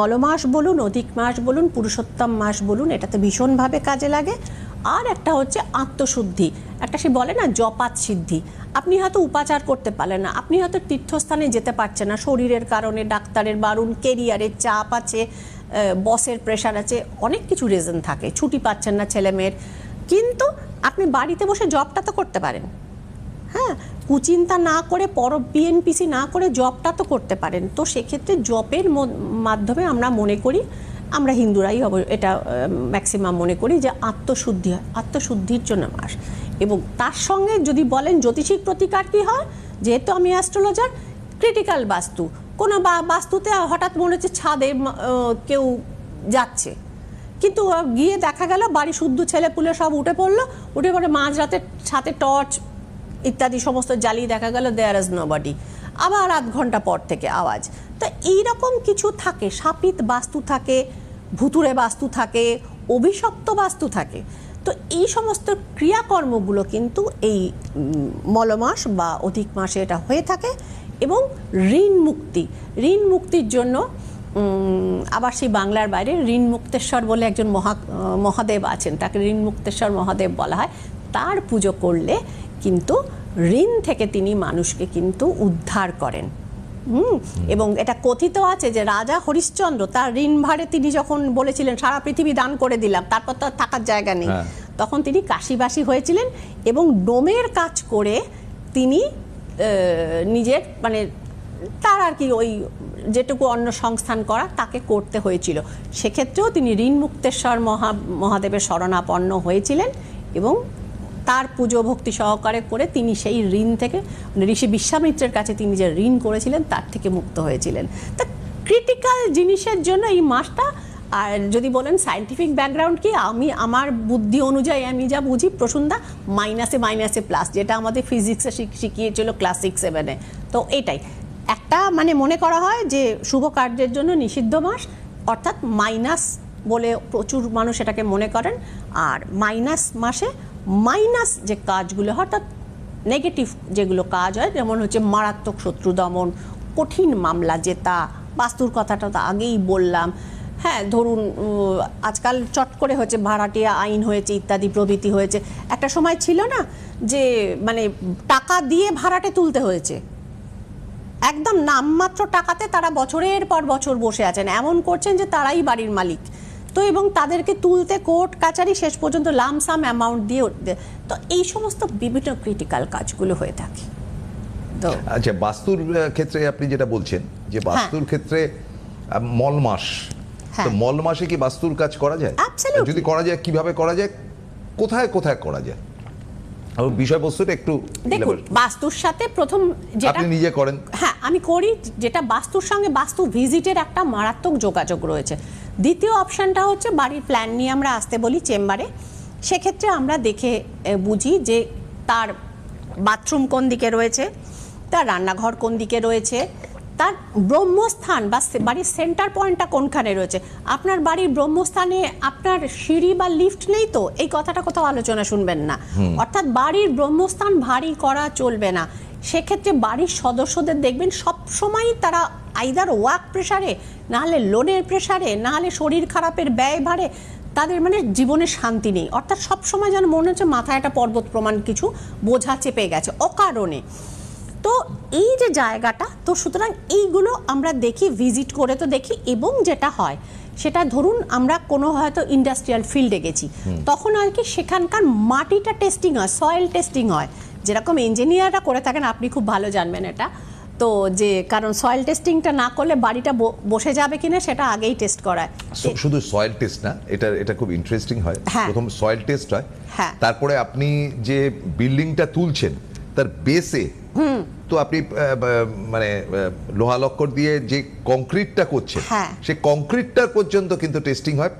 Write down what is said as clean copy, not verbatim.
মলমাস বলুন, অধিক মাস বলুন, পুরুষোত্তম মাস বলুন, এটাতে ভীষণভাবে কাজে লাগে। আর একটা হচ্ছে আত্মশুদ্ধি, একটা সে বলে না জপাত সিদ্ধি। আপনি হয়তো উপাচার করতে পারলেন না, আপনি হয়তো তীর্থস্থানে যেতে পারছেন না শরীরের কারণে, ডাক্তারের বারণ, কেরিয়ারের চাপ আছে, বসের প্রেশার আছে, অনেক কিছু রিজন থাকে, ছুটি পাচ্ছেন না ছেলে মেয়ের, কিন্তু আপনি বাড়িতে বসে জবটা তো করতে পারেন। হ্যাঁ, কুচিন্তা না করে, বিএনপিসি না করে জবটা তো করতে পারেন। তো সেক্ষেত্রে জবের মাধ্যমে আমরা মনে করি, আমরা হিন্দুরাই এটা ম্যাক্সিমাম মনে করি যে আত্মশুদ্ধি হয়, আত্মশুদ্ধির জন্য মাস। এবং তার সঙ্গে যদি বলেন জ্যোতিষিক প্রতিকার কী হয়, যেহেতু আমি অ্যাস্ট্রোলজার, ক্রিটিক্যাল বাস্তু, কোনো বাস্তুতে হঠাৎ মনে হচ্ছে ছাদে কেউ যাচ্ছে, কিন্তু গিয়ে দেখা গেল বাড়ি শুদ্ধ ছেলে পুলে সব উঠে পড়লো, উঠে পড়ে মাঝরাতে ছাতে টর্চ ইত্যাদি সমস্ত জ্বালিয়ে দেখা গেল দেয়ার ইজ নোবডি, আবার আধ ঘন্টা পর থেকে আওয়াজ। তো এইরকম কিছু থাকে, শাপিত বাস্তু থাকে, ভুতুরে বাস্তু থাকে, অভিশপ্ত বাস্তু থাকে। তো এই সমস্ত ক্রিয়াকর্মগুলো কিন্তু এই মলমাস বা অধিক মাসে এটা হয়ে থাকে। এবং ঋণ মুক্তির জন্য আবার সেই বাংলার বাইরে ঋণ মুক্তেশ্বর বলে একজন মহাদেব আছেন, তাকে ঋণ মুক্তেশ্বর মহাদেব বলা হয়। তার পুজো করলে কিন্তু ঋণ থেকে তিনি মানুষকে কিন্তু উদ্ধার করেন। এবং এটা কথিত আছে যে রাজা হরিশ্চন্দ্র তার ঋণ ভারে তিনি যখন বলেছিলেন সারা পৃথিবী দান করে দিলাম, তারপর তো থাকার জায়গা নেই, তখন তিনি কাশীবাসী হয়েছিলেন এবং ডোমের কাজ করে তিনি নিজের মানে তার আর কি ওই যেটুকু অন্য সংস্থান করা তাকে করতে হয়েছিল। সেক্ষেত্রেও তিনি ঋণ মুক্তেশ্বর মহাদেবের শরণাপন্ন হয়েছিলেন এবং তার পুজো ভক্তি সহকারে করে তিনি সেই ঋণ থেকে, ঋষি বিশ্বামিত্রের কাছে তিনি যে ঋণ করেছিলেন তার থেকে মুক্ত হয়েছিলেন। তা ক্রিটিক্যাল জিনিসের জন্য এই মাসটা। আর যদি বলেন সায়েন্টিফিক ব্যাকগ্রাউন্ড কি, আমার বুদ্ধি অনুযায়ী আমি যা বুঝি প্রসুন্দা, মাইনাসে প্লাস, যেটা আমাদের ফিজিক্সে শিখিয়েছিল ক্লাস 6-7-এ। তো এইটাই একটা মানে মনে করা হয় যে শুভ কার্যের জন্য নিষিদ্ধ মাস, অর্থাৎ মাইনাস বলে প্রচুর মানুষ এটাকে মনে করেন। আর মাইনাস মাসে মাইনাস যে কাজগুলো হয়, অর্থাৎ নেগেটিভ যেগুলো কাজ হয়, যেমন হচ্ছে মারাত্মক শত্রু দমন, কঠিন মামলা জেতা, বাস্তুর কথাটা তো আগেই বললাম। হ্যাঁ, ধরুন আজকাল চট করে হচ্ছে ভাড়াটিয়া আইন হয়েছে ইত্যাদি প্রভৃতি হয়েছে। একটা সময় ছিল না যে মানে টাকা দিয়ে ভাড়াটে তুলতে হয়েছে, একদম নামমাত্র টাকাতে তারা বছরের পর বছর বসে আছেন, এমন করছেন যে তারাই বাড়ির মালিক। তো এবং তাদেরকে তুলতে কোর্ট কাচারি শেষ পর্যন্ত লামসাম অ্যামাউন্ট দিয়ে, তো এই সমস্ত বিভিন্ন ক্রিটিক্যাল কাজগুলো হয়ে থাকে। তো আচ্ছা, বাস্তুর ক্ষেত্রে আপনি যেটা বলছেন যে বাস্তুর ক্ষেত্রে মল মাস, তো মল মাসে কি বাস্তুর কাজ করা যায়? যদি করা যায় কিভাবে করা যায়, কোথায় কোথায় করা যায়, বিষয়বস্তুটা একটু দেখুন। বাস্তুর সাথে প্রথম যেটা আপনি নিজে করেন, হ্যাঁ আমি করি, যেটা বাস্তুর সঙ্গে বাস্তু ভিজিটের একটা মারাত্মক যোগাযোগ রয়েছে। দ্বিতীয় অপশানটা হচ্ছে বাড়ির প্ল্যান নিয়ে আমরা আসতে বলি চেম্বারে, সেক্ষেত্রে আমরা দেখে বুঝি যে তার বাথরুম কোন দিকে রয়েছে, তার রান্নাঘর কোন দিকে রয়েছে, তার ব্রহ্মস্থান বা বাড়ির সেন্টার পয়েন্টটা কোনখানে রয়েছে। আপনার বাড়ির ব্রহ্মস্থানে আপনার সিঁড়ি বা লিফট নেই তো, এই কথাটা কোথাও আলোচনা শুনবেন না। অর্থাৎ বাড়ির ব্রহ্মস্থান ভারী করা চলবে না। সেক্ষেত্রে বাড়ির সদস্যদের দেখবেন সবসময়ই তারা আইদার ওয়ার্ক প্রেশারে, নাহলে লোনের প্রেশারে, নাহলে শরীর খারাপের ব্যয় ভারে, তাদের মানে জীবনে শান্তি নেই। অর্থাৎ সবসময় যেন মনে হচ্ছে মাথায় একটা পর্বত প্রমাণ কিছু বোঝা চেপে গেছে অকারণে। তো এই যে জায়গাটা, তো সুতরাং এইগুলো আমরা দেখি, ভিজিট করে তো দেখি। এবং যেটা হয় সেটা ধরুন আমরা কোনো হয়তো ইন্ডাস্ট্রিয়াল ফিল্ডে গেছি, তখন আর কি সেখানকার মাটিটা টেস্টিং হয়, সয়েল টেস্টিং হয়, যেরকম ইঞ্জিনিয়াররা করে থাকেন, আপনি খুব ভালো জানবেন এটা। তো যে কারণ সয়েল টেস্টিংটা না করলে বাড়িটা বসে যাবে কিনা সেটা আগেই টেস্ট করায়। শুধু সয়েল টেস্ট না, এটা খুব ইন্টারেস্টিং হয়। প্রথম সয়েল টেস্ট হয়, তারপরে আপনি যে বিল্ডিংটা তুলছেন তার বেসে তো আপনি মানে লোহা লক্কর দিয়ে যে কংক্রিটটা করছেন, সে কংক্রিটটার পর্যন্ত কিন্তু টেস্টিং হয়।